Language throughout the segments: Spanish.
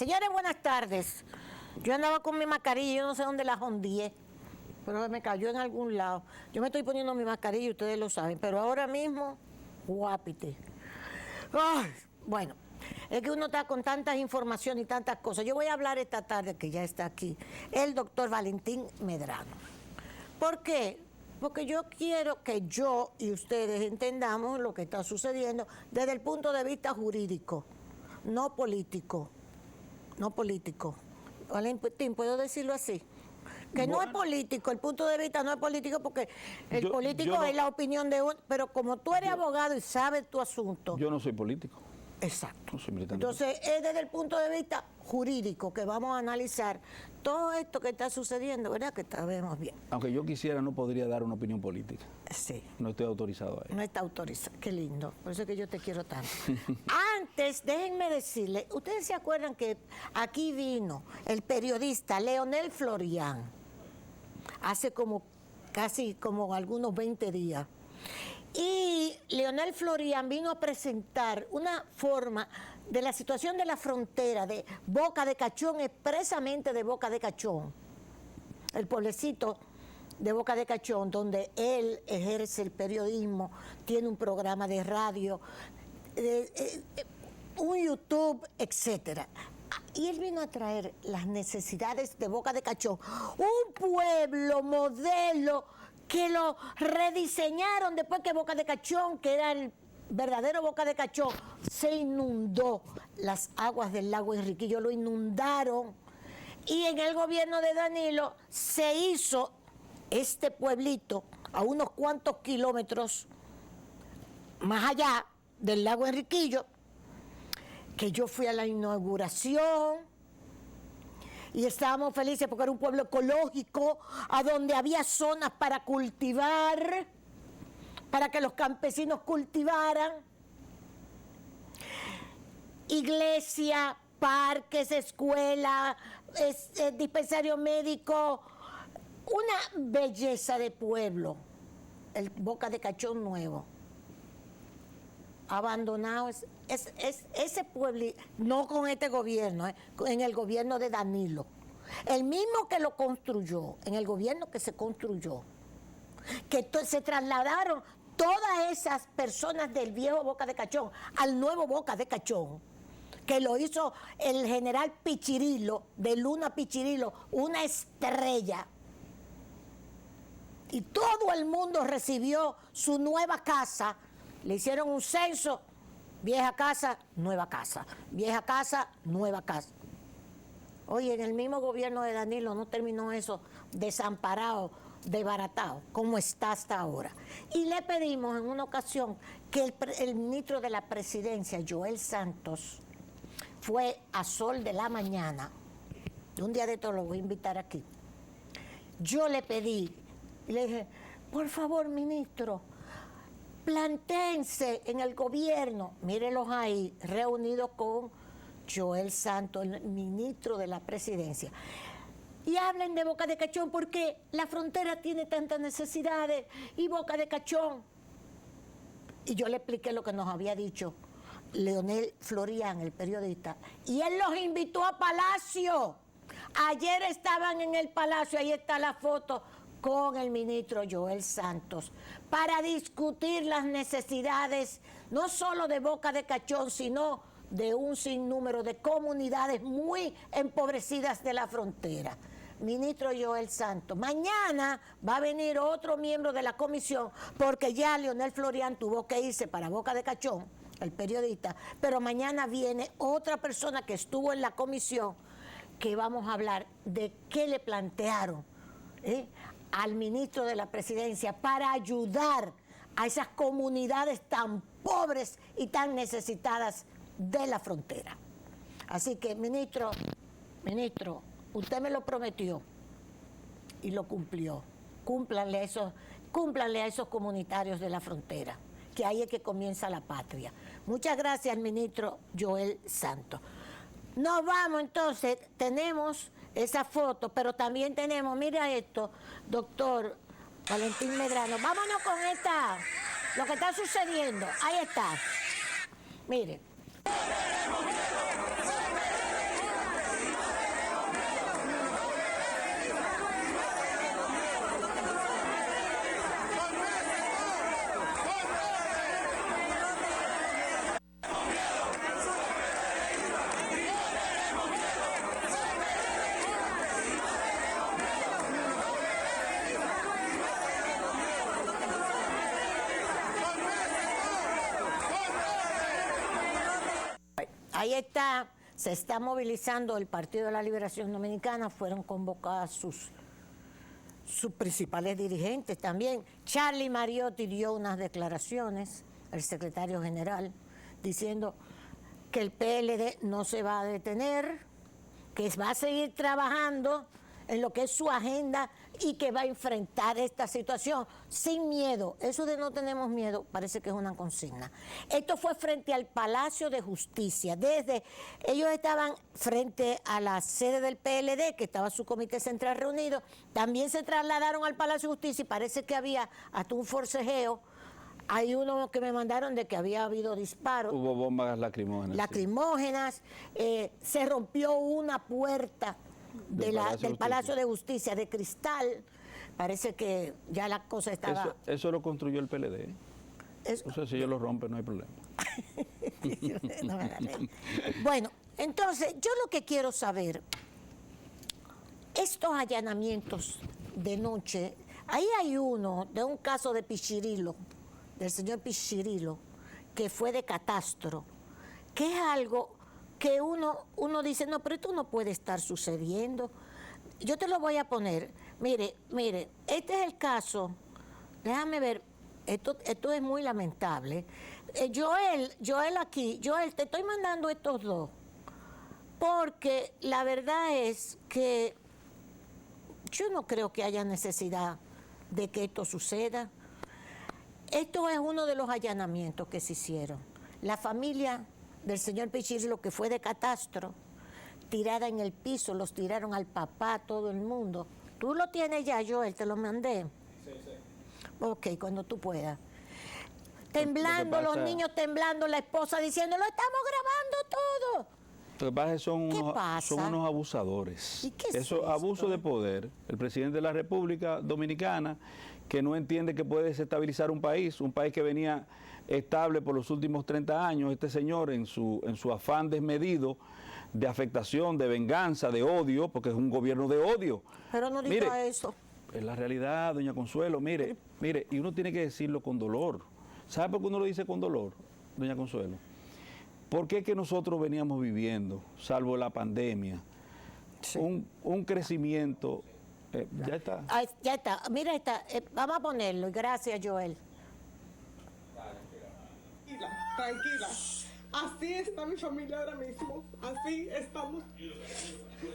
Señores, buenas tardes. Yo andaba con mi mascarilla, yo no sé dónde la jondié, pero me cayó en algún lado. Yo me estoy poniendo mi mascarilla, ustedes lo saben, pero ahora mismo, guapite. Ay, bueno, es que uno está con tantas informaciones y tantas cosas. Yo voy a hablar esta tarde, que ya está aquí, el doctor Valentín Medrano. ¿Por qué? Porque yo quiero que yo y ustedes entendamos lo que está sucediendo desde el punto de vista jurídico, no político. No político. Valentín, ¿puedo decirlo así? Que bueno, no es político, el punto de vista no es político porque el político no, es la opinión de uno, pero como tú eres abogado y sabes tu asunto. Yo no soy político. Exacto. No soy militante. Entonces es desde el punto de vista jurídico que vamos a analizar todo esto que está sucediendo, ¿verdad? Que sabemos bien. Aunque yo quisiera, no podría dar una opinión política. Sí. No estoy autorizado a ello. No está autorizado. Qué lindo. Por eso es que yo te quiero tanto. Antes, déjenme decirle, ustedes se acuerdan que aquí vino el periodista Leonel Florian hace casi algunos 20 días. Y Leonel Florian vino a presentar una forma de la situación de la frontera de Boca de Cachón, expresamente de Boca de Cachón, el pueblecito de Boca de Cachón, donde él ejerce el periodismo, tiene un programa de radio, un YouTube, etcétera. Y él vino a traer las necesidades de Boca de Cachón, un pueblo modelo que lo rediseñaron después que Boca de Cachón, que era el verdadero Boca de Cachón, se inundó. Las aguas del lago Enriquillo lo inundaron. Y en el gobierno de Danilo se hizo este pueblito a unos cuantos kilómetros más allá del lago Enriquillo, que yo fui a la inauguración. Y estábamos felices porque era un pueblo ecológico, a donde había zonas para cultivar, para que los campesinos cultivaran. Iglesia, parques, escuela, dispensario médico, una belleza de pueblo, el Boca de Cachón nuevo. Abandonado ese pueblo, no con este gobierno, en el gobierno de Danilo, el mismo que lo construyó, en el gobierno que se construyó, que se trasladaron todas esas personas del viejo Boca de Cachón al nuevo Boca de Cachón, que lo hizo el general Pichirilo, de Luna Pichirilo, una estrella. Y todo el mundo recibió su nueva casa. Le hicieron un censo, vieja casa, nueva casa, vieja casa, nueva casa. Oye, en el mismo gobierno de Danilo no terminó eso desamparado, desbaratado, como está hasta ahora. Y le pedimos en una ocasión que el ministro de la Presidencia, Joel Santos, fue a Sol de la Mañana, un día de esto lo voy a invitar aquí. Yo le pedí, y le dije, por favor, ministro, plantéense en el gobierno, mírenlos ahí, reunidos con Joel Santos, el ministro de la Presidencia, y hablen de Boca de Cachón porque la frontera tiene tantas necesidades y Boca de Cachón. Y yo le expliqué lo que nos había dicho Leonel Florian, el periodista, y él los invitó a Palacio. Ayer estaban en el Palacio, ahí está la foto, con el ministro Joel Santos, para discutir las necesidades no solo de Boca de Cachón, sino de un sinnúmero de comunidades muy empobrecidas de la frontera. Ministro Joel Santos, mañana va a venir otro miembro de la comisión, porque ya Leonel Florian tuvo que irse para Boca de Cachón, el periodista, pero mañana viene otra persona que estuvo en la comisión, que vamos a hablar de qué le plantearon al ministro de la Presidencia para ayudar a esas comunidades tan pobres y tan necesitadas de la frontera. Así que, ministro, usted me lo prometió y lo cumplió. Cúmplanle a esos comunitarios de la frontera, que ahí es que comienza la patria. Muchas gracias, ministro Joel Santos. Nos vamos entonces, tenemos esa foto, pero también tenemos, mira esto, doctor Valentín Medrano. Vámonos con lo que está sucediendo. Ahí está. Mire. se está movilizando el Partido de la Liberación Dominicana, fueron convocadas sus principales dirigentes también. Charlie Mariotti dio unas declaraciones, el secretario general, diciendo que el PLD no se va a detener, que va a seguir trabajando en lo que es su agenda y que va a enfrentar esta situación sin miedo. Eso de no tenemos miedo parece que es una consigna. Esto fue frente al Palacio de Justicia. Ellos estaban frente a la sede del PLD, que estaba su comité central reunido. También se trasladaron al Palacio de Justicia y parece que había hasta un forcejeo. Hay uno que me mandaron de que había habido disparos. Hubo bombas lacrimógenas. Lacrimógenas. Sí. Se rompió una puerta del Palacio de Justicia de cristal. Parece que ya la cosa estaba... Eso lo construyó el PLD. O sea, si ellos lo rompen, no hay problema. Bueno, entonces, yo lo que quiero saber, estos allanamientos de noche, ahí hay uno de un caso de Pichirilo, del señor Pichirilo, que fue de catastro, que es algo que uno dice, no, pero esto no puede estar sucediendo. Yo te lo voy a poner. Mire, este es el caso. Déjame ver, esto es muy lamentable. Joel aquí, Joel, te estoy mandando estos dos, porque la verdad es que yo no creo que haya necesidad de que esto suceda. Esto es uno de los allanamientos que se hicieron. La familia del señor Pichirilo, que fue de catastro, tirada en el piso, los tiraron al papá, todo el mundo. Tú lo tienes ya, Joel, te lo mandé. Sí. Ok, cuando tú puedas. Temblando, los niños temblando, la esposa diciendo, lo estamos grabando todo. Lo que pasa es que son unos abusadores. ¿Y qué es Eso, abuso de poder. El presidente de la República Dominicana, que no entiende que puede desestabilizar un país que venía estable por los últimos 30 años. Este señor, en su afán desmedido de afectación, de venganza, de odio, porque es un gobierno de odio. Pero no diga eso. Es la realidad, doña Consuelo. Mire, y uno tiene que decirlo con dolor. ¿Sabe por qué uno lo dice con dolor, doña Consuelo? Porque es que nosotros veníamos viviendo, salvo la pandemia, sí, un crecimiento. Ya está. Ya está. Mira, vamos a ponerlo. Gracias, Joel. Tranquila. Así está mi familia ahora mismo. Así estamos.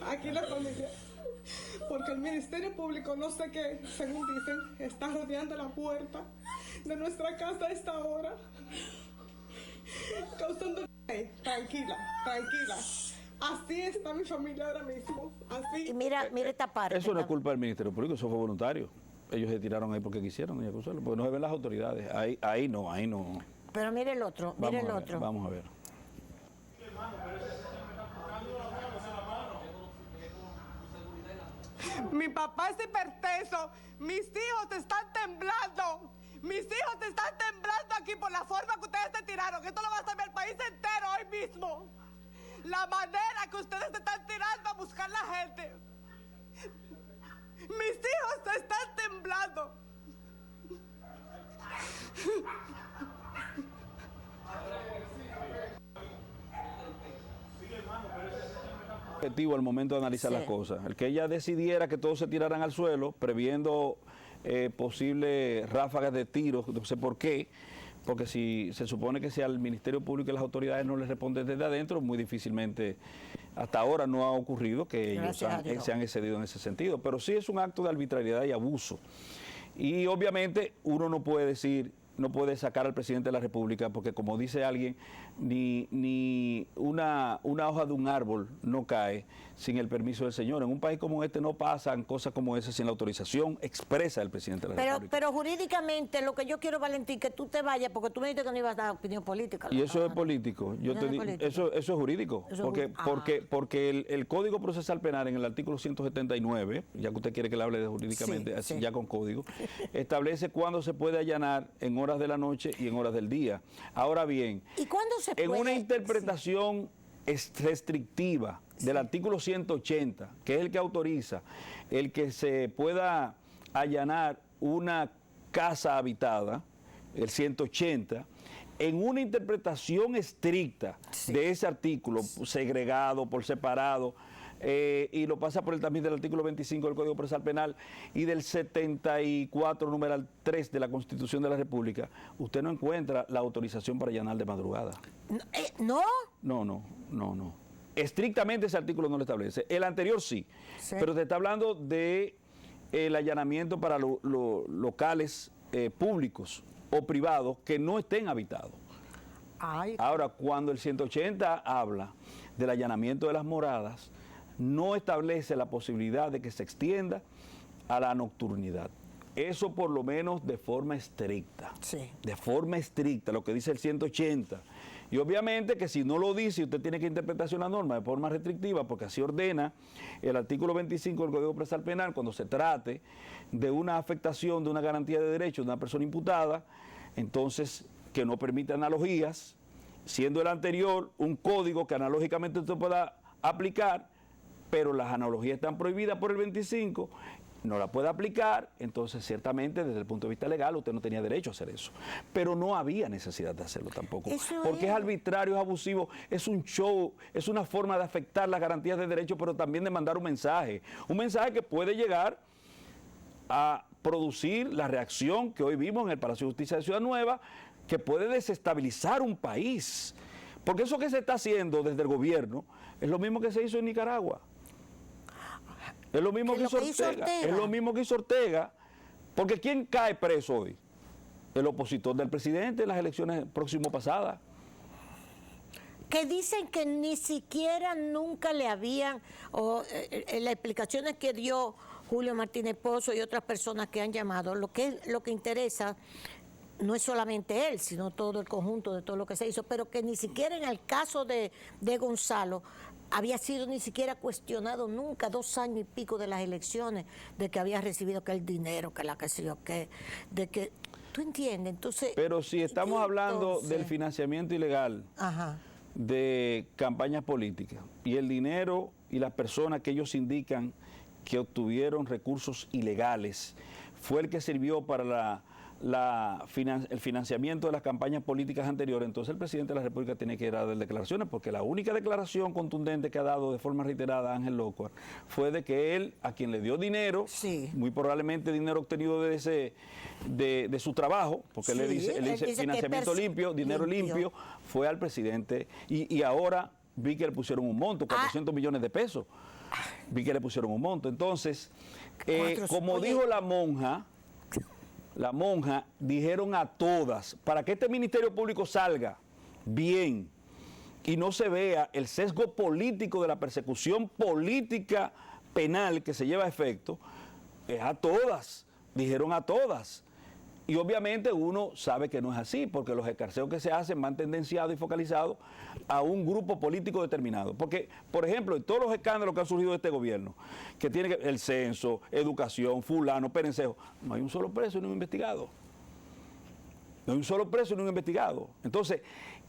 Aquí la familia. Porque el Ministerio Público, no sé qué, según dicen, está rodeando la puerta de nuestra casa a esta hora. Causando... Tranquila. Así está mi familia ahora mismo. Así. Y mira esta parte. Eso no es culpa del Ministerio Público, eso fue voluntario. Ellos se tiraron ahí porque quisieron, doña Consuelo, porque no se ven las autoridades. Ahí no. Pero mire el otro, Vamos a ver. Mi papá es hipertenso, mis hijos están temblando. Mis hijos están temblando aquí por la forma que ustedes se tiraron. Esto lo va a saber el país entero hoy mismo. La manera que ustedes se están tirando a buscar la gente. Mis hijos están temblando. Objetivo al momento de analizar las cosas. El que ella decidiera que todos se tiraran al suelo, previendo posibles ráfagas de tiros, no sé por qué, porque si se supone que si al Ministerio Público y las autoridades no les responden desde adentro, muy difícilmente, hasta ahora no ha ocurrido que ellos se han excedido en ese sentido, pero sí es un acto de arbitrariedad y abuso. Y obviamente uno no puede decir, no puede sacar al presidente de la República, porque como dice alguien, ni una hoja de un árbol no cae sin el permiso del señor. En un país como este no pasan cosas como esas sin la autorización expresa del presidente de la República. Pero jurídicamente lo que yo quiero, Valentín, que tú te vayas, porque tú me dijiste que no ibas a dar opinión política. Y eso es político. Yo te digo, eso es jurídico. Porque el Código Procesal Penal en el artículo 179, ya que usted quiere que le hable de jurídicamente, así ya con código, establece cuándo se puede allanar en horas de la noche y en horas del día. Ahora bien, ¿y cuándo se puede? En una interpretación restrictiva del artículo 180, que es el que autoriza el que se pueda allanar una casa habitada, el 180, en una interpretación estricta de ese artículo, segregado, por separado, y lo pasa por el tamiz del artículo 25 del Código Procesal Penal y del 74, numeral 3 de la Constitución de la República, usted no encuentra la autorización para allanar de madrugada. ¿No? No. Estrictamente ese artículo no lo establece. El anterior sí. Pero te está hablando de el allanamiento para locales públicos o privados que no estén habitados. Ahora, cuando el 180 habla del allanamiento de las moradas, no establece la posibilidad de que se extienda a la nocturnidad. Eso por lo menos de forma estricta. Sí. De forma estricta, lo que dice el 180. Y obviamente que si no lo dice, usted tiene que interpretarse una norma de forma restrictiva, porque así ordena el artículo 25 del Código Procesal Penal cuando se trate de una afectación de una garantía de derechos de una persona imputada, entonces que no permite analogías, siendo el anterior un código que analógicamente usted pueda aplicar, pero las analogías están prohibidas por el 25, no la puede aplicar, entonces ciertamente desde el punto de vista legal usted no tenía derecho a hacer eso. Pero no había necesidad de hacerlo tampoco, porque es arbitrario, es abusivo, es un show, es una forma de afectar las garantías de derechos, pero también de mandar un mensaje que puede llegar a producir la reacción que hoy vimos en el Palacio de Justicia de Ciudad Nueva, que puede desestabilizar un país. Porque eso que se está haciendo desde el gobierno es lo mismo que se hizo en Nicaragua. Es lo mismo que hizo Ortega. Es lo mismo que hizo Ortega. Porque ¿quién cae preso hoy? El opositor del presidente en las elecciones próximas pasadas. Que dicen que ni siquiera nunca le habían, las explicaciones que dio Julio Martínez Pozo y otras personas que han llamado, lo que interesa no es solamente él, sino todo el conjunto de todo lo que se hizo, pero que ni siquiera en el caso de Gonzalo había sido ni siquiera cuestionado nunca, 2 años y pico de las elecciones, de que había recibido que el dinero, que la que sé yo, que, de que, ¿tú entiendes? Entonces, pero si estamos hablando del financiamiento ilegal de campañas políticas y el dinero y las personas que ellos indican que obtuvieron recursos ilegales fue el que sirvió para el financiamiento de las campañas políticas anteriores, entonces el presidente de la República tiene que dar declaraciones, porque la única declaración contundente que ha dado de forma reiterada Ángel López fue de que él, a quien le dio dinero, muy probablemente dinero obtenido de su trabajo, porque él dice financiamiento limpio, dinero limpio, fue al presidente, y ahora vi que le pusieron un monto, 400 millones de pesos, vi que le pusieron un monto. Entonces, como dijo la monja, dijeron a todas, para que este Ministerio Público salga bien y no se vea el sesgo político de la persecución política penal que se lleva a efecto, es a todas, dijeron a todas. Y obviamente uno sabe que no es así, porque los escarceos que se hacen van tendenciados y focalizados a un grupo político determinado. Porque, por ejemplo, en todos los escándalos que han surgido de este gobierno, que tiene el censo, educación, fulano, perencejo, no hay un solo preso ni un investigado. No hay un solo preso ni un investigado. Entonces,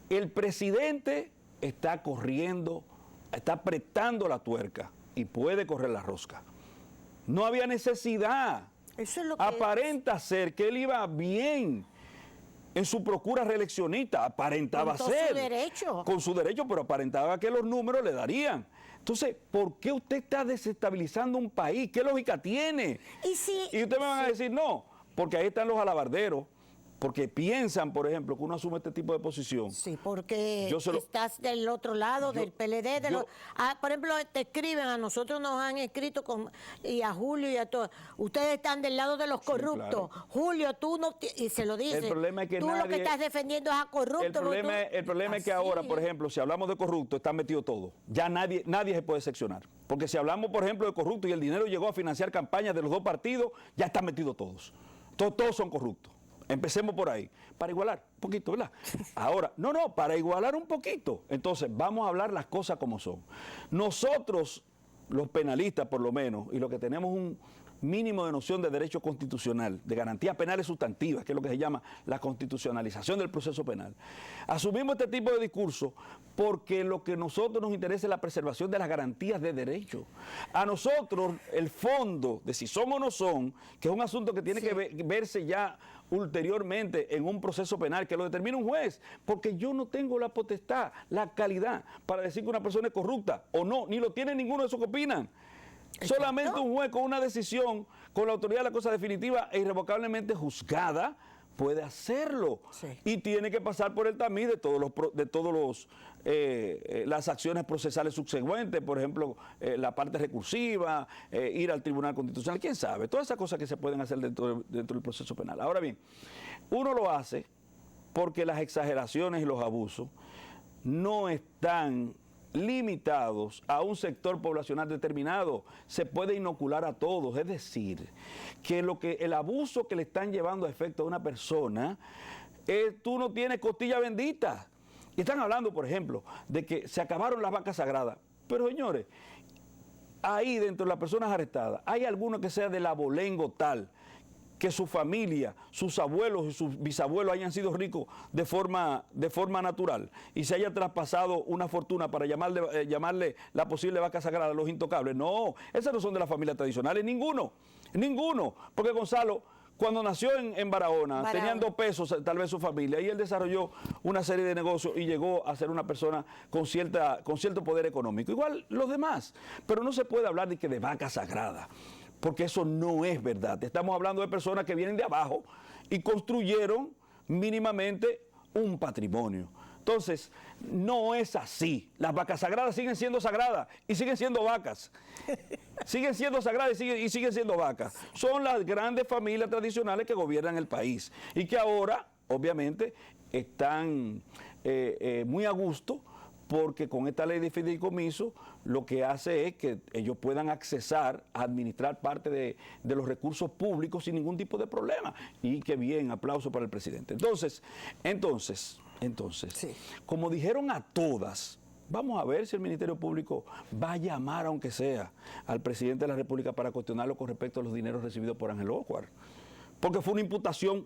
el presidente está corriendo, está apretando la tuerca y puede correr la rosca. No había necesidad. Eso es lo que aparenta ser que él iba bien en su procura reeleccionista, aparentaba ser. Con su derecho, pero aparentaba que los números le darían. Entonces, ¿por qué usted está desestabilizando un país? ¿Qué lógica tiene? Y ustedes me van a decir, no, porque ahí están los alabarderos, porque piensan, por ejemplo, que uno asume este tipo de posición. Sí, porque estás del otro lado, del PLD. Por ejemplo, te escriben, a nosotros nos han escrito, y a Julio y a todos, ustedes están del lado de los corruptos. Claro. Julio, tú no, y se lo dice. El problema es que tú lo que estás defendiendo es a corruptos. El problema es que ahora, por ejemplo, si hablamos de corruptos, están metidos todos. Ya nadie se puede seccionar. Porque si hablamos, por ejemplo, de corruptos y el dinero llegó a financiar campañas de los dos partidos, ya están metidos todos. Todos son corruptos. Empecemos por ahí, para igualar un poquito, ¿verdad? Ahora, para igualar un poquito. Entonces, vamos a hablar las cosas como son. Nosotros, los penalistas por lo menos, y los que tenemos un mínimo de noción de derecho constitucional, de garantías penales sustantivas, que es lo que se llama la constitucionalización del proceso penal, asumimos este tipo de discurso porque lo que a nosotros nos interesa es la preservación de las garantías de derecho. A nosotros, el fondo de si son o no son, que es un asunto que tiene que verse ya ulteriormente en un proceso penal que lo determine un juez, porque yo no tengo la potestad, la calidad para decir que una persona es corrupta o no, ni lo tiene ninguno de esos que opinan. Solamente un juez con una decisión, con la autoridad de la cosa definitiva e irrevocablemente juzgada, puede hacerlo. Sí. Y tiene que pasar por el tamiz de todos las acciones procesales subsecuentes, por ejemplo, la parte recursiva, ir al Tribunal Constitucional, quién sabe, todas esas cosas que se pueden hacer dentro del proceso penal. Ahora bien, uno lo hace porque las exageraciones y los abusos no están limitados a un sector poblacional determinado, se puede inocular a todos, es decir, que el abuso que le están llevando a efecto a una persona, tú no tienes costilla bendita. Y están hablando, por ejemplo, de que se acabaron las vacas sagradas, pero señores, ahí dentro de las personas arrestadas, hay alguno que sea del abolengo tal, que su familia, sus abuelos y sus bisabuelos hayan sido ricos de forma natural y se haya traspasado una fortuna para llamarle la posible vaca sagrada a los intocables. No, esas no son de las familias tradicionales, ninguno, porque Gonzalo, cuando nació en Barahona, tenían 2 pesos tal vez su familia, y él desarrolló una serie de negocios y llegó a ser una persona con cierto poder económico. Igual los demás, pero no se puede hablar de vaca sagrada, porque eso no es verdad. Estamos hablando de personas que vienen de abajo y construyeron mínimamente un patrimonio. Entonces, no es así. Las vacas sagradas siguen siendo sagradas y siguen siendo vacas. Siguen siendo sagradas y siguen siendo vacas. Son las grandes familias tradicionales que gobiernan el país y que ahora, obviamente, están muy a gusto, porque con esta ley de fideicomiso lo que hace es que ellos puedan accesar a administrar parte de los recursos públicos sin ningún tipo de problema. Y qué bien, aplauso para el presidente. Entonces, sí, como dijeron a todas, vamos a ver si el Ministerio Público va a llamar, aunque sea, al presidente de la República para cuestionarlo con respecto a los dineros recibidos por Ángel Ocuar. Porque fue una imputación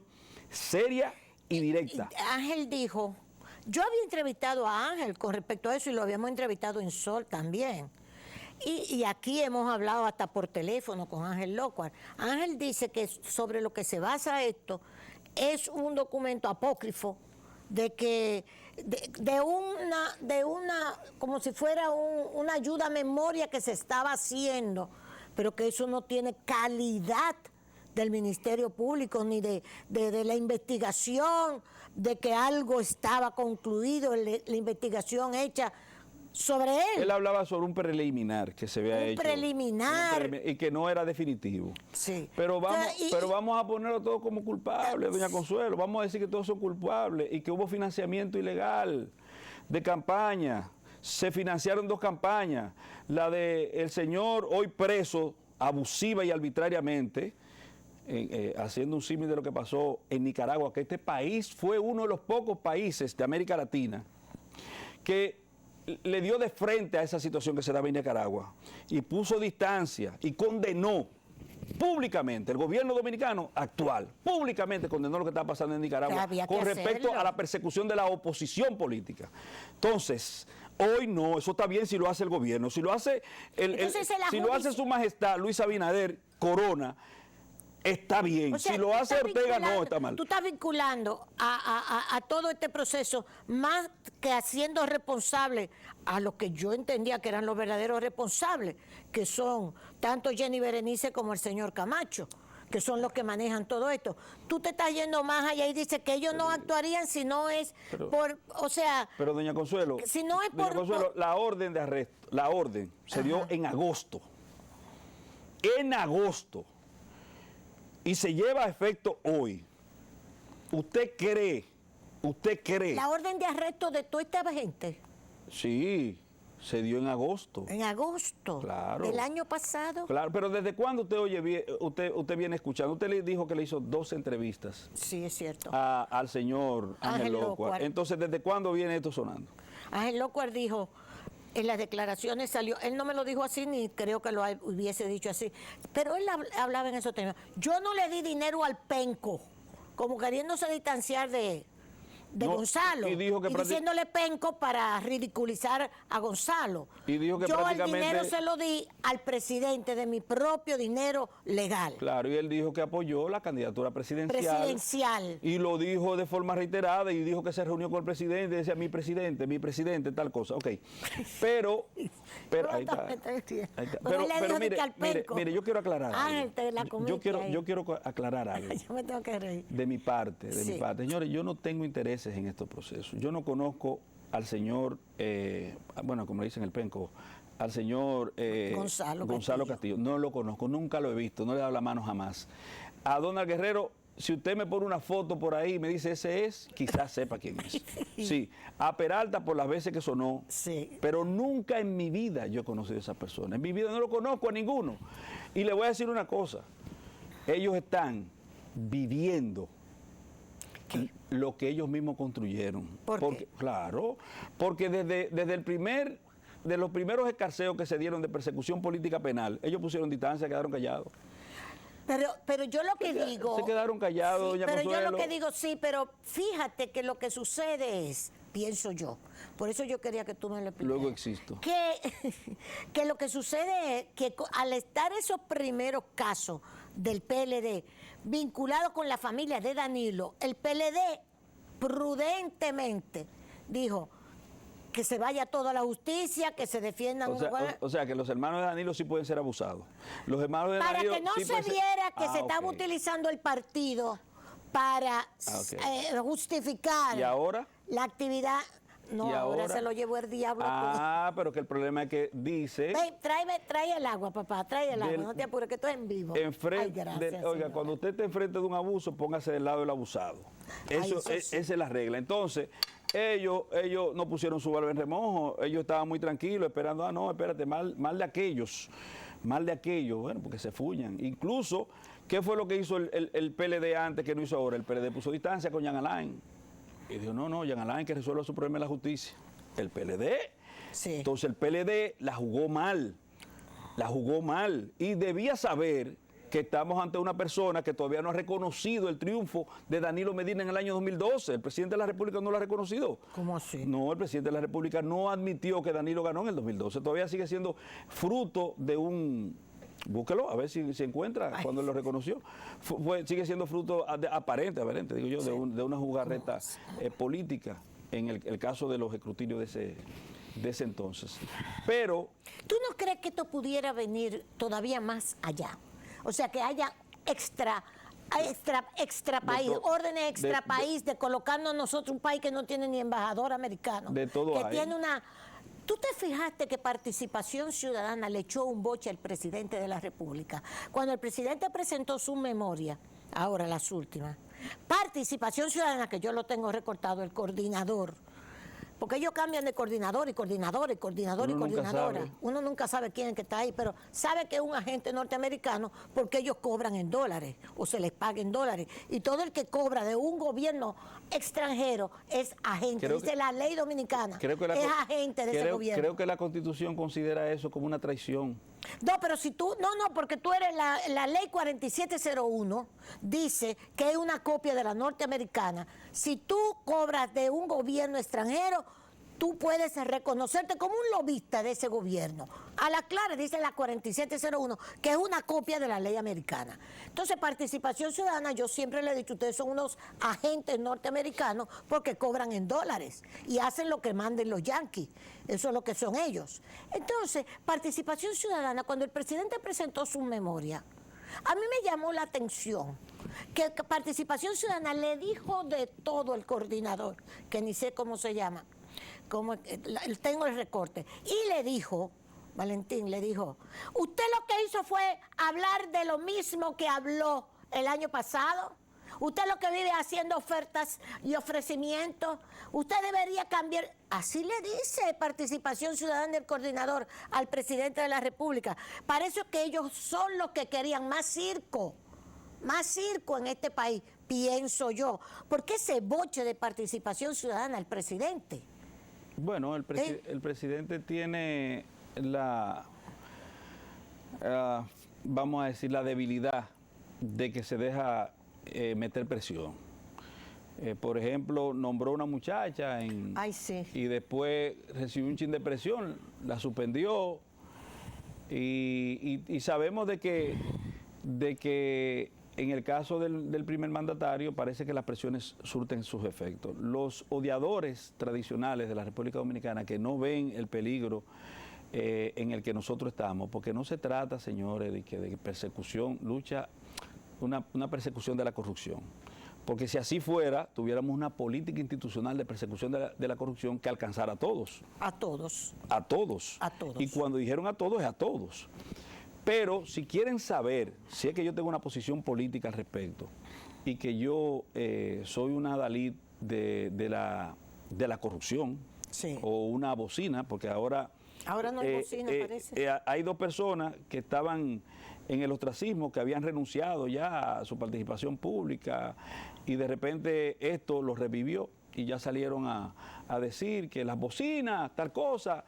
seria y directa. Ángel dijo... Yo había entrevistado a Ángel con respecto a eso y lo habíamos entrevistado en Sol también. Y aquí hemos hablado hasta por teléfono con Ángel Locuar. Ángel dice que sobre lo que se basa esto es un documento apócrifo de una como si fuera una ayuda a memoria que se estaba haciendo, pero que eso no tiene calidad del Ministerio Público ni de la investigación, de que algo estaba concluido, la investigación hecha sobre él. Él hablaba sobre un preliminar que se había hecho. Preliminar. Y que no era definitivo. Sí. Pero vamos a ponerlo todo como culpable, doña Consuelo. Vamos a decir que todos son culpables y que hubo financiamiento ilegal de campaña. Se financiaron 2 campañas. La del señor hoy preso abusiva y arbitrariamente, haciendo un símil de lo que pasó en Nicaragua, que este país fue uno de los pocos países de América Latina que le dio de frente a esa situación que se daba en Nicaragua y puso distancia y condenó públicamente, el gobierno dominicano actual, públicamente condenó lo que está pasando en Nicaragua con respecto a la persecución de la oposición política. Entonces, hoy no, eso está bien si lo hace el gobierno, si lo hace su majestad Luis Abinader Corona, está bien. O sea, si lo hace Ortega, no, está mal. Tú estás vinculando a todo este proceso más que haciendo responsable a lo que yo entendía que eran los verdaderos responsables, que son tanto Jenny Berenice como el señor Camacho, que son los que manejan todo esto. Tú te estás yendo más allá y dices que ellos no actuarían si no es o sea... Pero doña Consuelo, si no es la orden de arresto, la orden se dio en agosto. En agosto. Y se lleva a efecto hoy. ¿Usted cree? ¿La orden de arresto de toda esta gente? Sí, se dio en agosto. ¿En agosto? Claro. ¿Del año pasado? Claro, pero ¿desde cuándo usted viene escuchando? Usted le dijo que le hizo 2 entrevistas. Sí, es cierto. Al señor Ángel Locuar. Entonces, ¿desde cuándo viene esto sonando? Ángel Locuar dijo... En las declaraciones salió, él no me lo dijo así, ni creo que lo hubiese dicho así, pero él hablaba en esos temas. Yo no le di dinero al penco, como queriéndose distanciar de de No, Gonzalo. y dijo que diciéndole penco para ridiculizar a Gonzalo. Y dijo que yo prácticamente... el dinero se lo di al presidente de mi propio dinero legal. Claro, y él dijo que apoyó la candidatura presidencial. Y lo dijo de forma reiterada y dijo que se reunió con el presidente y decía mi presidente, tal cosa. Ok. Pero ahí está. Pero mire, yo quiero aclarar algo. Yo quiero aclarar algo. Yo me tengo que reír. De mi parte. Señores, yo no tengo intereses en estos procesos. Yo no conozco al señor, bueno, como le dicen el penco, al señor Gonzalo Castillo. No lo conozco, nunca lo he visto, no le he dado la mano jamás. A Donald Guerrero, si usted me pone una foto por ahí y me dice ese es, quizás sepa quién es. Sí, a Peralta por las veces que sonó, pero nunca en mi vida yo he conocido a esa persona. En mi vida no lo conozco a ninguno. Y le voy a decir una cosa, ellos están viviendo lo que ellos mismos construyeron. ¿Por qué? Claro, porque desde de los primeros escarceos que se dieron de persecución política penal, ellos pusieron distancia, quedaron callados. Pero yo lo que digo... Se quedaron callados, doña Pero Consuelo. yo lo que digo, sí, pero fíjate que lo que sucede es, pienso yo, por eso yo quería que tú me lo explicaras. Luego existo. Que lo que sucede es que al estar esos primeros casos del PLD vinculados con la familia de Danilo, el PLD prudentemente dijo que se vaya toda la justicia, que se defiendan... O sea, que los hermanos de Danilo sí pueden ser abusados. Los hermanos de Danilo para que no sí se viera que se estaba okay. utilizando el partido para justificar la actividad. No, ¿Y ahora se lo llevó el diablo. Pero que el problema es que dice... Ven, trae el agua, papá, trae el agua, no te apures, que esto es en vivo. Oiga, cuando usted esté enfrente de un abuso, póngase del lado del abusado. Esa es la regla. Entonces, ellos no pusieron su barba en remojo, ellos estaban muy tranquilos, esperando, no, espérate, mal de aquellos, bueno, porque se fuñan. Incluso, ¿qué fue lo que hizo el PLD antes que no hizo ahora? El PLD puso distancia con Jean Alain. Y dijo, no, Jean Alain que resuelva su problema en la justicia. El PLD. Sí. Entonces el PLD la jugó mal. Y debía saber que estamos ante una persona que todavía no ha reconocido el triunfo de Danilo Medina en el año 2012. El presidente de la República no lo ha reconocido. ¿Cómo así? No, el presidente de la República no admitió que Danilo ganó en el 2012. Todavía sigue siendo fruto de un... Búsquelo, a ver si se encuentra cuando lo reconoció. Sigue siendo fruto aparente, digo yo, de una jugarreta política en el caso de los escrutinios de ese entonces. Pero... ¿Tú no crees que esto pudiera venir todavía más allá? O sea, que haya extra país, órdenes extra país de colocarnos nosotros un país que no tiene ni embajador americano. De todo que hay. Tiene una... ¿Tú te fijaste que Participación Ciudadana le echó un boche al presidente de la República? Cuando el presidente presentó su memoria, ahora las últimas, Participación Ciudadana, que yo lo tengo recortado, el coordinador, porque ellos cambian de coordinador y coordinadora. Uno nunca sabe quién es que está ahí, pero sabe que es un agente norteamericano porque ellos cobran en dólares o se les paga en dólares. Y todo el que cobra de un gobierno extranjero es agente. Dice la ley dominicana, es agente de ese gobierno. Creo que la Constitución considera eso como una traición. No, pero si tú, porque tú eres la ley 4701, dice que es una copia de la norteamericana. Si tú cobras de un gobierno extranjero, tú puedes reconocerte como un lobista de ese gobierno. A la clara dice la 4701, que es una copia de la ley americana. Entonces, Participación Ciudadana, yo siempre le he dicho, ustedes son unos agentes norteamericanos porque cobran en dólares y hacen lo que manden los yanquis. Eso es lo que son ellos. Entonces, Participación Ciudadana, cuando el presidente presentó su memoria, a mí me llamó la atención que Participación Ciudadana le dijo de todo el coordinador, que ni sé cómo se llama, tengo el recorte, y le dijo, Valentín le dijo, usted lo que hizo fue hablar de lo mismo que habló el año pasado. Usted lo que vive haciendo ofertas y ofrecimientos. Usted debería cambiar. Así le dice Participación Ciudadana del coordinador al presidente de la República. Parece que ellos son los que querían más circo en este país, pienso yo. ¿Por qué ese boche de Participación Ciudadana al presidente? Bueno, el presidente tiene vamos a decir, la debilidad de que se deja meter presión. Por ejemplo, nombró una muchacha Ay, sí. y después recibió un chin de presión, la suspendió y sabemos de que en el caso del primer mandatario parece que las presiones surten sus efectos. Los odiadores tradicionales de la República Dominicana que no ven el peligro en el que nosotros estamos, porque no se trata, señores, de persecución, lucha, una persecución de la corrupción. Porque si así fuera, tuviéramos una política institucional de persecución de la corrupción que alcanzara a todos. A todos. A todos. A todos. Y cuando dijeron a todos, es a todos. Pero si quieren saber, si es que yo tengo una posición política al respecto y que yo soy una adalid de la corrupción, Sí. o una bocina, porque ahora No hay bocina, parece. hay dos personas que estaban en el ostracismo, que habían renunciado ya a su participación pública y de repente esto los revivió y ya salieron a decir que las bocinas, tal cosa,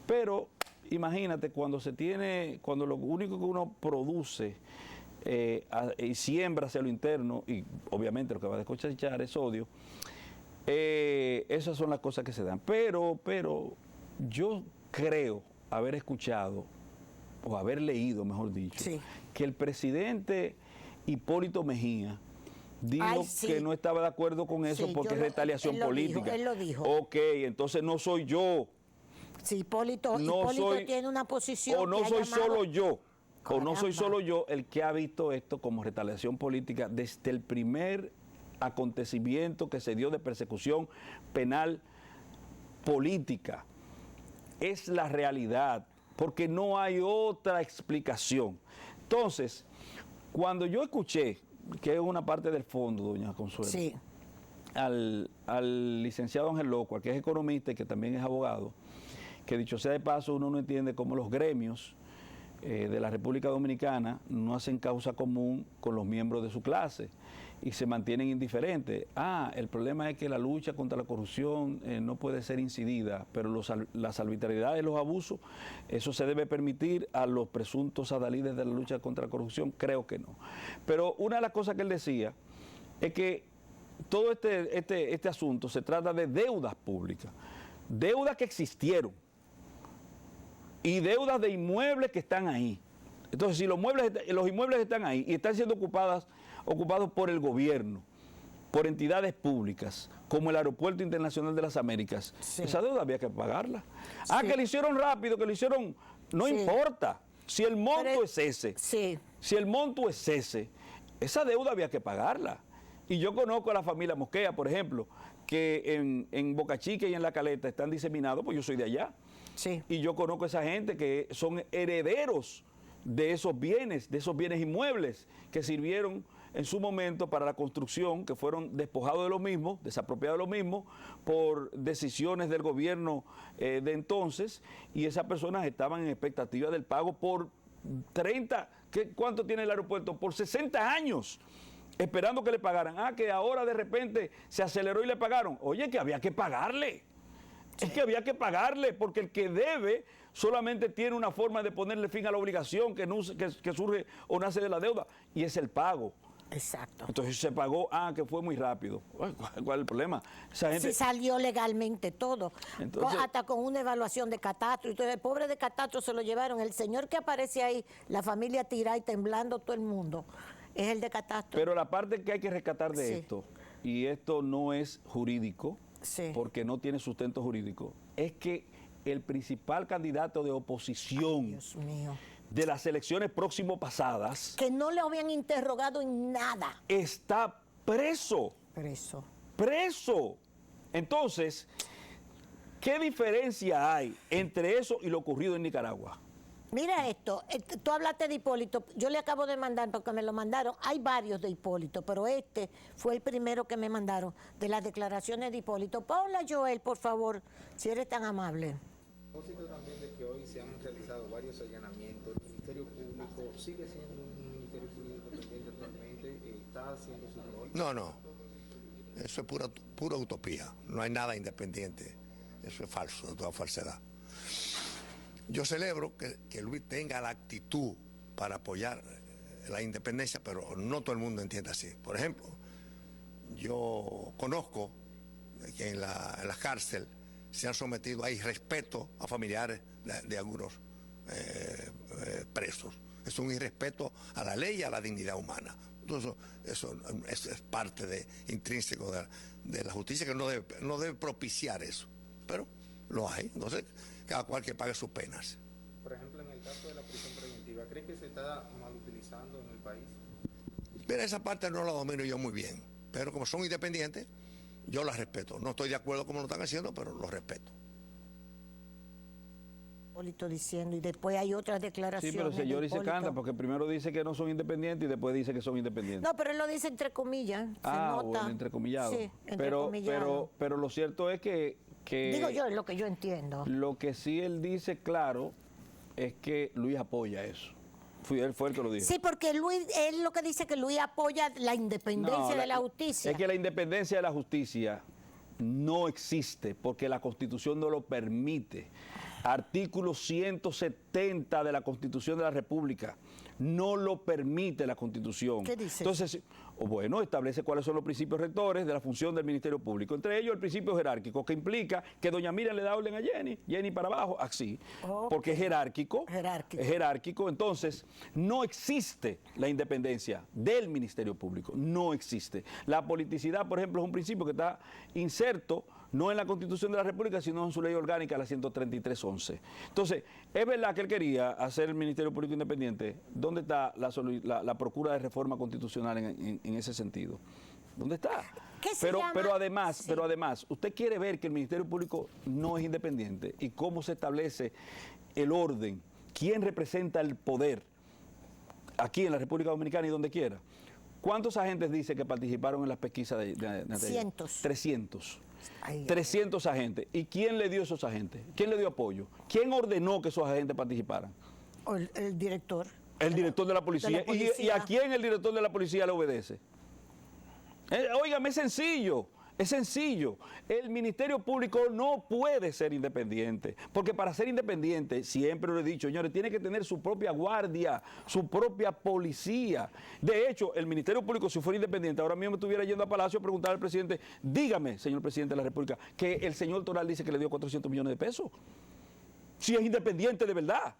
pero imagínate cuando lo único que uno produce y siembra hacia lo interno, y obviamente lo que va a cosechar es odio, esas son las cosas que se dan. Pero yo creo haber escuchado, o haber leído, mejor dicho, Sí. que el presidente Hipólito Mejía dijo Ay, sí. que no estaba de acuerdo con eso Sí, porque es retaliación él lo política. dijo, él lo dijo. Ok, entonces no soy yo. Sí, Hipólito No soy- tiene una posición. O no que ha soy llamado- solo yo. O no soy Caramba. solo yo el que ha visto esto como retaliación política desde el primer acontecimiento que se dio de persecución penal política. Es la realidad, porque no hay otra explicación. Entonces, cuando yo escuché, que es una parte del fondo, doña Consuelo, Sí. al licenciado Ángel Locua, que es economista y que también es abogado, que dicho sea de paso, uno no entiende cómo los gremios de la República Dominicana no hacen causa común con los miembros de su clase y se mantienen indiferentes. El problema es que la lucha contra la corrupción no puede ser incidida, pero las arbitrariedades, los abusos, eso se debe permitir a los presuntos adalides de la lucha contra la corrupción, creo que no. Pero una de las cosas que él decía es que todo este asunto se trata de deudas públicas, deudas que existieron y deudas de inmuebles que están ahí. Entonces, si los inmuebles están ahí y están siendo ocupados por el gobierno, por entidades públicas, como el Aeropuerto Internacional de las Américas, Sí. esa deuda había que pagarla. Sí. Que lo hicieron rápido, que lo hicieron, no Sí. importa. Si el monto Pero es ese, Sí. si el monto es ese, esa deuda había que pagarla. Y yo conozco a la familia Mosquea, por ejemplo, que en Boca Chica y en La Caleta están diseminados, pues yo soy de allá. Sí. Y yo conozco a esa gente que son herederos de esos bienes inmuebles que sirvieron en su momento para la construcción, que fueron despojados de los mismos, desapropiados de los mismos, por decisiones del gobierno de entonces, y esas personas estaban en expectativa del pago por 30, ¿cuánto tiene el aeropuerto? Por 60 años, esperando que le pagaran. Que ahora de repente se aceleró y le pagaron. Oye, que había que pagarle. Es que había que pagarle, porque el que debe solamente tiene una forma de ponerle fin a la obligación que surge o nace de la deuda, y es el pago. Exacto. Entonces se pagó, que fue muy rápido. ¿Cuál es el problema? Esa gente, Sí, salió legalmente todo. Entonces- Hasta con una evaluación de catastro. Entonces, el pobre de catastro se lo llevaron. El señor que aparece ahí, la familia tirada y temblando todo el mundo, es el de catastro. pero la parte que hay que rescatar de Sí. esto, y esto no es jurídico, Sí. porque no tiene sustento jurídico, es que el principal candidato de oposición Dios mío. de las elecciones próximas pasadas Que no le habían interrogado en nada. está preso. Preso. Entonces, ¿qué diferencia hay entre eso y lo ocurrido en Nicaragua? Mira esto, tú hablaste de Hipólito, yo le acabo de mandar porque me lo mandaron, hay varios de Hipólito, pero este fue el primero que me mandaron, de las declaraciones de Hipólito. Paula Joel, por favor, si eres tan amable. A propósito también de que hoy se han realizado varios allanamientos, el Ministerio Público sigue siendo un Ministerio Público independiente actualmente, está haciendo su rol. No, eso es pura utopía, no hay nada independiente, eso es falso, toda falsedad. Yo celebro que Luis tenga la actitud para apoyar la independencia, pero no todo el mundo entiende así. Por ejemplo, yo conozco que en la cárcel se han sometido a irrespeto a familiares de algunos presos. Es un irrespeto a la ley y a la dignidad humana. Entonces, eso es parte intrínseco de la justicia, que no debe propiciar eso. Pero lo hay. Entonces, cada cual que pague sus penas. Por ejemplo, en el caso de la prisión preventiva, ¿cree que se está mal utilizando en el país? Mira, esa parte no la domino yo muy bien. Pero como son independientes, yo las respeto. No estoy de acuerdo como lo están haciendo, pero los respeto. Hipólito diciendo, y después hay otras declaraciones. Sí, pero el señor de se Hipólito. canta porque primero dice que no son independientes y después dice que son independientes. No, pero él lo dice entre comillas. Se nota. Bueno, entrecomillado. Sí, entrecomillado. Pero lo cierto es que Digo yo, es lo que yo entiendo. lo que sí él dice claro es que Luis apoya eso. Él fue el que lo dijo. Sí, porque él lo que dice que Luis apoya la independencia No, de la justicia. Es que la independencia de la justicia no existe porque la Constitución no lo permite. Artículo 170 de la Constitución de la República no lo permite la Constitución. ¿Qué dice? Entonces, bueno, establece cuáles son los principios rectores de la función del Ministerio Público. Entre ellos el principio jerárquico, que implica que doña Miriam le da orden a Jenny para abajo, así, porque es jerárquico. Jerárquico. Es jerárquico. Entonces, no existe la independencia del Ministerio Público. No existe. La politicidad, por ejemplo, es un principio que está inserto no en la Constitución de la República, sino en su ley orgánica, la 133.11. Entonces, es verdad que él quería hacer el Ministerio Público independiente. ¿Dónde está la procura de reforma constitucional en ese sentido? ¿Dónde está? ¿Qué se llama? Pero además, usted quiere ver que el Ministerio Público no es independiente y cómo se establece el orden, quién representa el poder aquí en la República Dominicana y donde quiera. ¿Cuántos agentes dice que participaron en las pesquisas de Natalia? Cientos. 300. Ay, 300 agentes. ¿Y quién le dio esos agentes? ¿Quién le dio apoyo? ¿Quién ordenó que esos agentes participaran? El director. El director de la policía. ¿Y a quién el director de la policía le obedece? Óigame, es sencillo. Es sencillo. El Ministerio Público no puede ser independiente, porque para ser independiente, siempre lo he dicho, señores, tiene que tener su propia guardia, su propia policía. De hecho, el Ministerio Público, si fuera independiente, ahora mismo estuviera yendo a Palacio a preguntar al presidente, dígame, señor presidente de la República, que el señor Toral dice que le dio 400 millones de pesos. Si es independiente de verdad.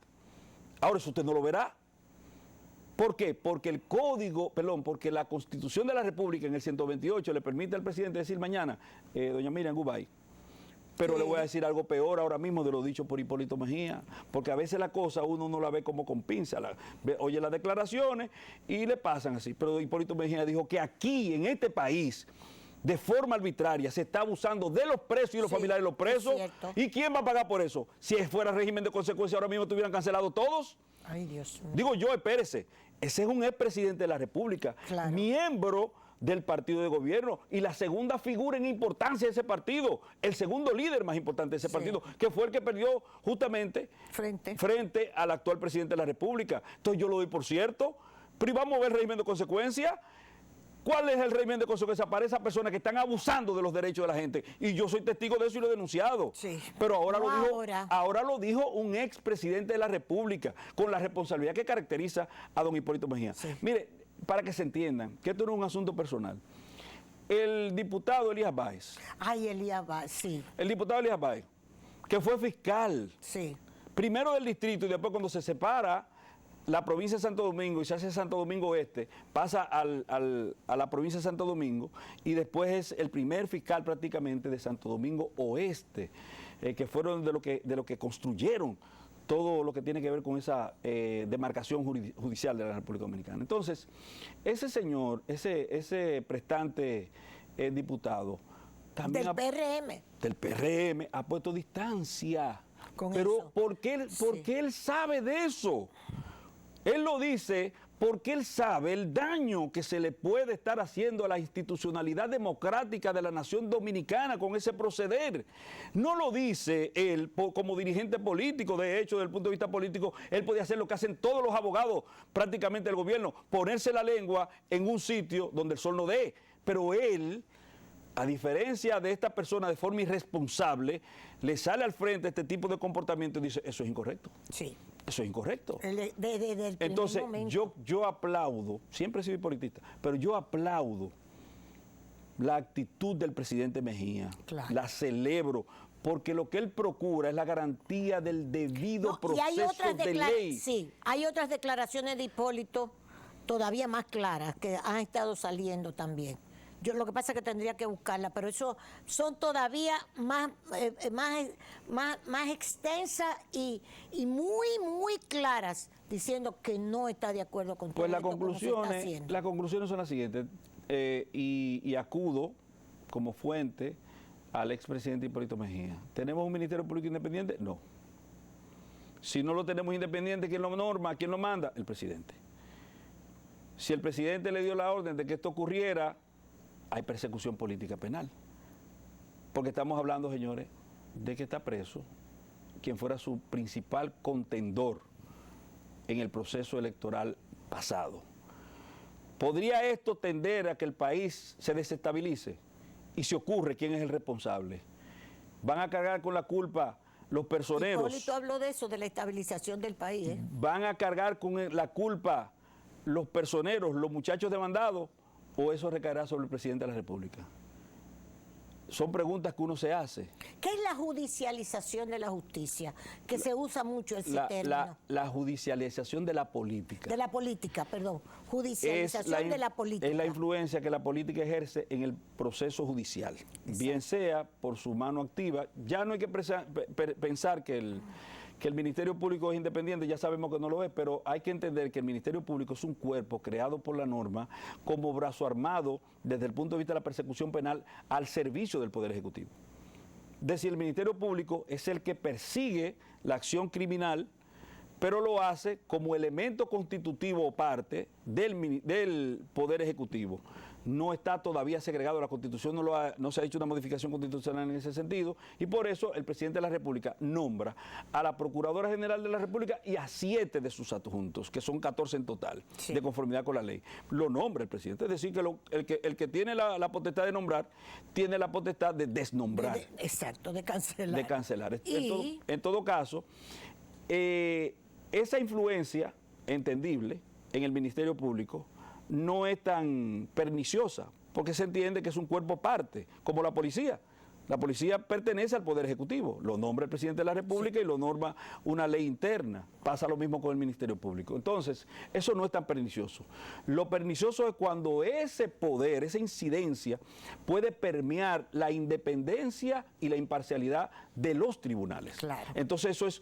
Ahora eso usted no lo verá. ¿Por qué? Porque porque la Constitución de la República en el 128 le permite al presidente decir mañana, doña Miriam, goodbye. Pero Sí. le voy a decir algo peor ahora mismo de lo dicho por Hipólito Mejía, porque a veces la cosa uno no la ve como con pinza, oye las declaraciones y le pasan así. Pero Hipólito Mejía dijo que aquí, en este país, de forma arbitraria, se está abusando de los presos y los familiares de los presos. es cierto. ¿Y quién va a pagar por eso? Si fuera régimen de consecuencia, ahora mismo estuvieran cancelados todos. Ay, Dios mío. Digo yo, espérese, ese es un expresidente de la República, Claro. miembro del partido de gobierno y la segunda figura en importancia de ese partido, el segundo líder más importante de ese partido, que fue el que perdió justamente frente al actual presidente de la República. Entonces yo lo doy por cierto, pero vamos a ver el régimen de consecuencia. ¿Cuál es el régimen de consecuencia para esas personas que están abusando de los derechos de la gente? Y yo soy testigo de eso y lo he denunciado. Sí. Pero ahora, No ahora lo dijo un expresidente de la República, con la responsabilidad que caracteriza a don Hipólito Mejía. Sí. Mire, para que se entiendan, que esto no es un asunto personal. El diputado Elías Báez. Ay, Elías Báez, sí. El diputado Elías Báez, que fue fiscal. Sí. Primero del distrito y después cuando se separa la provincia de Santo Domingo y se hace Santo Domingo Este, pasa a la provincia de Santo Domingo y después es el primer fiscal prácticamente de Santo Domingo Oeste, que fueron de lo que construyeron todo lo que tiene que ver con esa demarcación judicial de la República Dominicana. Entonces, ese señor, ese prestante diputado, también Del PRM. ha puesto distancia. Con Pero eso. ¿por qué él sabe de eso? Él lo dice porque él sabe el daño que se le puede estar haciendo a la institucionalidad democrática de la nación dominicana con ese proceder. No lo dice él como dirigente político. De hecho, desde el punto de vista político, él podía hacer lo que hacen todos los abogados prácticamente del gobierno, ponerse la lengua en un sitio donde el sol no dé. Pero él, a diferencia de esta persona de forma irresponsable, le sale al frente este tipo de comportamiento y dice, eso es incorrecto. Sí. Eso es incorrecto. Desde el primer Entonces, momento. yo aplaudo, siempre he sido politista, pero yo aplaudo la actitud del presidente Mejía. Claro. La celebro, porque lo que él procura es la garantía del debido No, y hay proceso otras de ley. Sí, hay otras declaraciones de Hipólito todavía más claras que han estado saliendo también. Yo lo que pasa es que tendría que buscarla, pero eso son todavía más extensas y muy claras, diciendo que no está de acuerdo con todo Pues esto como se está haciendo. las conclusiones son las siguientes, y acudo como fuente al expresidente Hipólito Mejía. ¿Tenemos un Ministerio Público independiente? No. Si no lo tenemos independiente, ¿quién lo norma? ¿Quién lo manda? El presidente. Si el presidente le dio la orden de que esto ocurriera, hay persecución política penal. Porque estamos hablando, señores, de que está preso quien fuera su principal contendor en el proceso electoral pasado. ¿Podría esto tender a que el país se desestabilice? Y si ocurre, ¿quién es el responsable? ¿Van a cargar con la culpa los personeros? Hipólito habló de eso, de la estabilización del país. ¿Van a cargar con la culpa los personeros, los muchachos demandados? ¿O eso recaerá sobre el presidente de la República? Son preguntas que uno se hace. ¿Qué es la judicialización de la justicia? Que se usa mucho ese término. La judicialización de la política. De la política, perdón. Judicialización de la política. Es la influencia que la política ejerce en el proceso judicial. Exacto. Bien sea por su mano activa. Ya no hay que pensar que el Ministerio Público es independiente, ya sabemos que no lo es, pero hay que entender que el Ministerio Público es un cuerpo creado por la norma como brazo armado desde el punto de vista de la persecución penal al servicio del Poder Ejecutivo. Es decir, el Ministerio Público es el que persigue la acción criminal, pero lo hace como elemento constitutivo o parte del Poder Ejecutivo. No está todavía segregado, la Constitución no se ha hecho una modificación constitucional en ese sentido, y por eso el presidente de la República nombra a la Procuradora General de la República y a 7 de sus adjuntos, que son 14 en total, sí, de conformidad con la ley. Lo nombra el presidente, es decir, que el que tiene la potestad de nombrar, tiene la potestad de desnombrar. Exacto, de cancelar. De cancelar. En todo caso, esa influencia entendible en el Ministerio Público no es tan perniciosa, porque se entiende que es un cuerpo parte, como la policía. La policía pertenece al Poder Ejecutivo, lo nombra el presidente de la República, sí, y lo norma una ley interna. Pasa lo mismo con el Ministerio Público. Entonces, eso no es tan pernicioso. Lo pernicioso es cuando ese poder, esa incidencia, puede permear la independencia y la imparcialidad de los tribunales. Claro. Entonces, eso es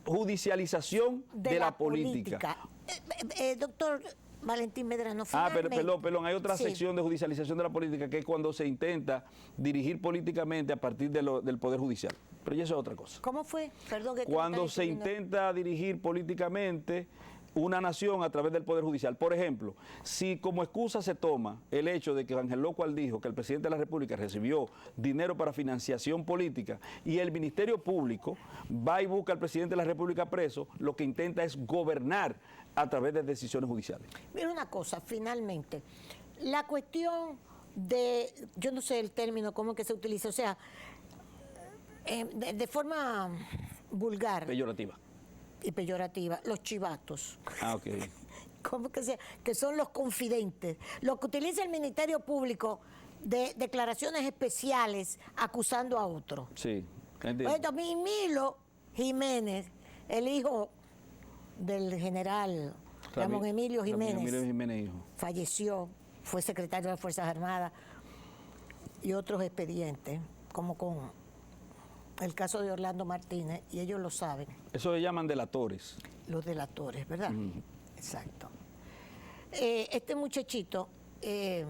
judicialización de la política. Doctor Valentín Medrano, perdón, hay otra sección de judicialización de la política, que es cuando se intenta dirigir políticamente a partir del Poder Judicial. Pero eso es otra cosa. ¿Cómo fue? Perdón, cuando se intenta dirigir políticamente una nación a través del Poder Judicial. Por ejemplo, si como excusa se toma el hecho de que Ángel Locual dijo que el presidente de la República recibió dinero para financiación política y el Ministerio Público va y busca al presidente de la República preso, lo que intenta es gobernar a través de decisiones judiciales. Mira una cosa, finalmente, la cuestión de, yo no sé el término, cómo es que se utiliza, o sea, de forma vulgar. Peyorativa. Y peyorativa, los chivatos. Ah, ok. ¿Cómo que sea? Que son los confidentes. Lo que utiliza el Ministerio Público de declaraciones especiales acusando a otro. Sí, entiendo. Pues Milo Jiménez, el hijo del general Ramón Emilio Jiménez, hijo, falleció, fue secretario de las Fuerzas Armadas, y otros expedientes, como con el caso de Orlando Martínez, y ellos lo saben. Eso se llaman delatores. Los delatores, ¿verdad? Exacto. Este muchachito es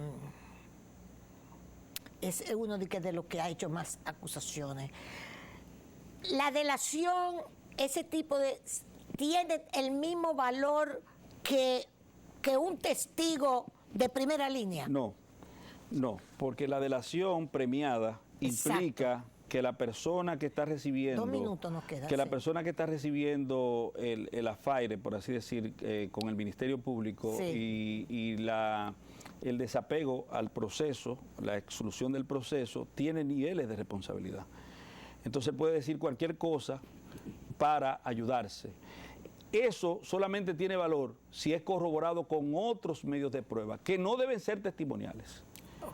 uno de los que ha hecho más acusaciones. La delación, ese tipo de... ¿tiene el mismo valor que un testigo de primera línea? No, porque la delación premiada implica que la persona que está recibiendo... 2 minutos nos quedan. Que la persona que está recibiendo el afaire, por así decir, con el Ministerio Público, sí, y el desapego al proceso, la exclusión del proceso, tiene niveles de responsabilidad. Entonces puede decir cualquier cosa para ayudarse. Eso solamente tiene valor si es corroborado con otros medios de prueba, que no deben ser testimoniales.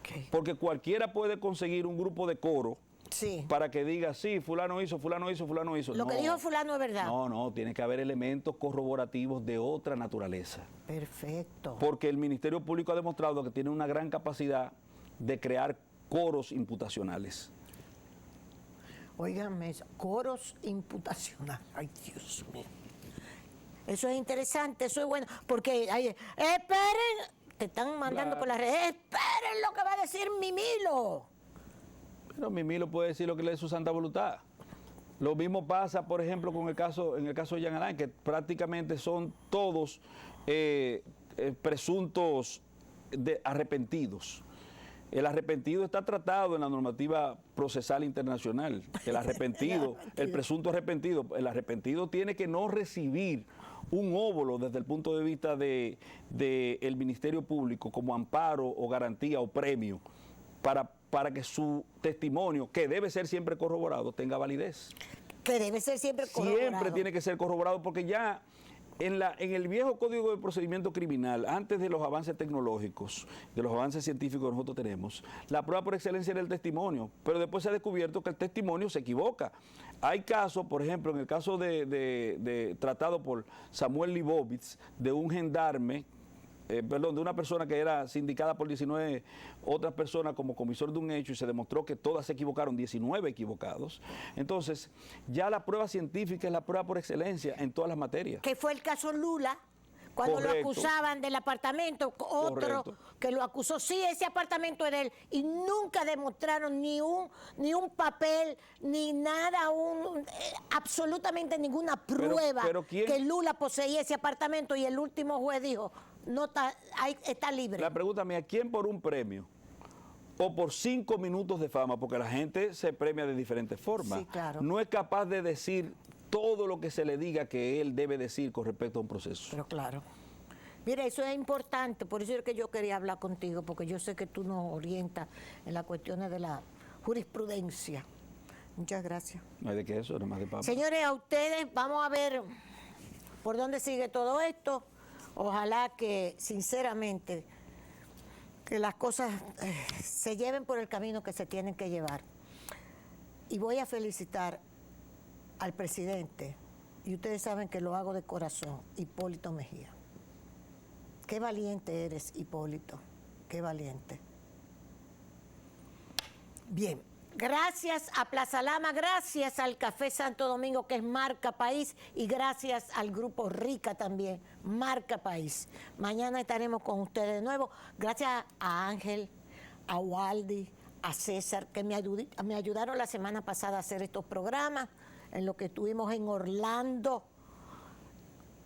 Ok. Porque cualquiera puede conseguir un grupo de coro Sí. para que diga, sí, fulano hizo, fulano hizo, fulano hizo. Lo que dijo fulano es verdad. No, tiene que haber elementos corroborativos de otra naturaleza. Perfecto. Porque el Ministerio Público ha demostrado que tiene una gran capacidad de crear coros imputacionales. Óigame, coros imputacionales. Ay, Dios mío. Eso es interesante, eso es bueno. Porque, esperen, te están mandando por las redes, esperen lo que va a decir Mimilo. Pero Mimilo puede decir lo que le dé su santa voluntad. Lo mismo pasa, por ejemplo, en el caso de Jean Alain, que prácticamente son todos presuntos arrepentidos. El arrepentido está tratado en la normativa procesal internacional. El arrepentido, el presunto arrepentido, el arrepentido tiene que no recibir un óvulo desde el punto de vista del Ministerio Público como amparo o garantía o premio para que su testimonio, que debe ser siempre corroborado, tenga validez. Que debe ser siempre corroborado. Siempre tiene que ser corroborado porque ya en el viejo Código de Procedimiento Criminal, antes de los avances tecnológicos, de los avances científicos que nosotros tenemos, la prueba por excelencia era el testimonio, pero después se ha descubierto que el testimonio se equivoca. Hay casos, por ejemplo, en el caso tratado por Samuel Leibovitz, de un gendarme, de una persona que era sindicada por 19 otras personas como comisor de un hecho y se demostró que todas se equivocaron, 19 equivocados. Entonces, ya la prueba científica es la prueba por excelencia en todas las materias. Que fue el caso Lula, cuando Correcto. lo acusaban del apartamento, otro Correcto. que lo acusó, sí, ese apartamento es de él, y nunca demostraron ni un papel, ni nada, absolutamente ninguna prueba pero ¿quién? que Lula poseía ese apartamento, y el último juez dijo, no está libre. La pregunta mía, ¿quién por un premio o por 5 minutos de fama, porque la gente se premia de diferentes formas, Sí, claro. no es capaz de decir todo lo que se le diga que él debe decir con respecto a un proceso? Pero claro. Mira, eso es importante, por eso es que yo quería hablar contigo, porque yo sé que tú nos orientas en las cuestiones de la jurisprudencia. Muchas gracias. No hay de qué eso, nada más de papa. Señores, a ustedes, vamos a ver por dónde sigue todo esto. Ojalá que, sinceramente, que las cosas se lleven por el camino que se tienen que llevar. Y voy a felicitar al presidente, y ustedes saben que lo hago de corazón, Hipólito Mejía. Qué valiente eres, Hipólito, qué valiente. Bien. Gracias a Plaza Lama, gracias al Café Santo Domingo, que es Marca País, y gracias al Grupo Rica también, Marca País. Mañana estaremos con ustedes de nuevo. Gracias a Ángel, a Waldi, a César, que me ayudaron la semana pasada a hacer estos programas, en lo que estuvimos en Orlando.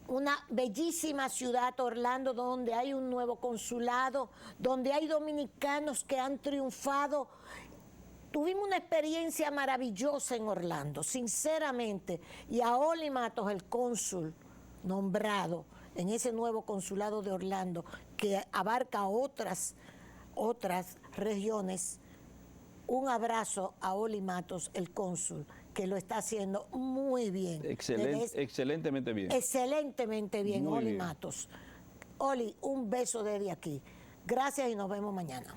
Una bellísima ciudad, Orlando, donde hay un nuevo consulado, donde hay dominicanos que han triunfado. Tuvimos una experiencia maravillosa en Orlando, sinceramente. Y a Oli Matos, el cónsul nombrado en ese nuevo consulado de Orlando, que abarca otras regiones, un abrazo a Oli Matos, el cónsul, que lo está haciendo muy bien. Excelentemente bien. Excelentemente bien, Muy Oli bien. Matos. Oli, un beso desde aquí. Gracias y nos vemos mañana.